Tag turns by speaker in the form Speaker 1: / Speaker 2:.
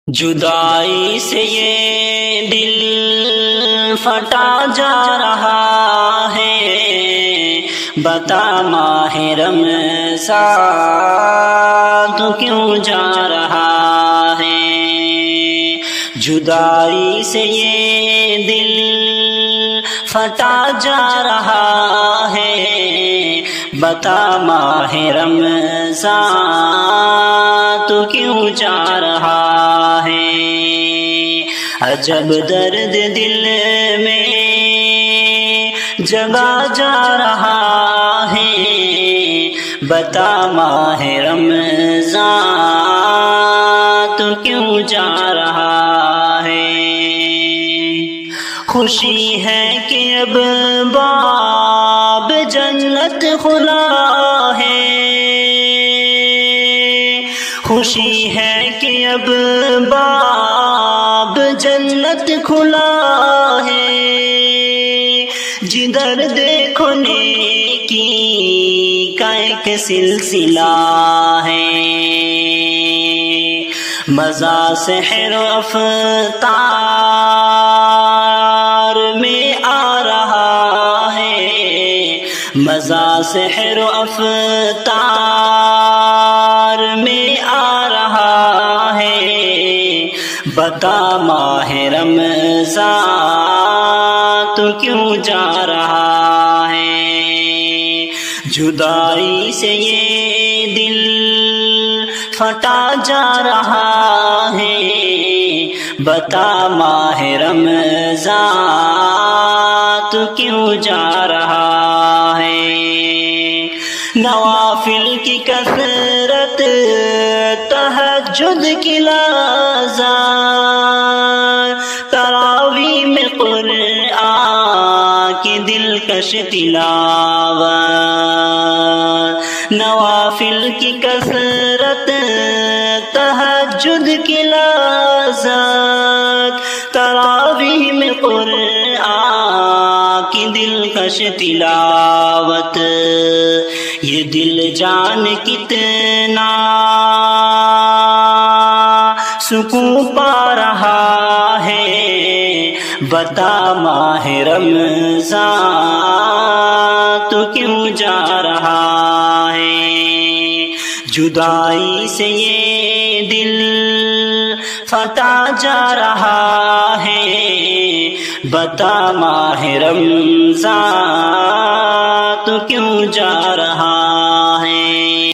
Speaker 1: جدائی سے یہ دل پھٹا جا رہا ہے، بتا ماہ رمضان تو کیوں جا رہا ہے؟ جدائی سے یہ دل پھٹا جا رہا ہے، بتا ماہ رمضان تو کیوں جا رہا ہے؟ عجب درد دل میں جگا جا رہا ہے، بتا ماہ رمضان تو کیوں جا رہا ہے؟ خوشی ہے کہ اب باب جنت کھلا ہے، خوشی ہے کہ اب باب جنت کھلا ہے، جدھر دیکھو نیکی کا ایک سلسلہ ہے، مزہ سحر و افطار میں آ رہا ہے، مزہ سحر و افطار میں آ رہا ہے، بتا ماہ رمضان تو کیوں جا رہا ہے؟ جدائی سے یہ دل پھٹا جا رہا ہے، بتا ماہ رمضان تو کیوں جا رہا ہے؟ نوافل کی کثرت، تہجد کی لذت، تراویح میں قرآن کی دلکش تلاوت، نوافل کی کثرت، تہجد کی لذت، تراویح میں قرآن کی دلکش تلاوت، یہ دل جان کتنا سکون پا رہا ہے، بتا ماہ رمضان تو کیوں جا رہا ہے؟ جدائی سے یہ دل پھٹا جا رہا ہے، بتا ماہ رمضان تو کیوں جا رہا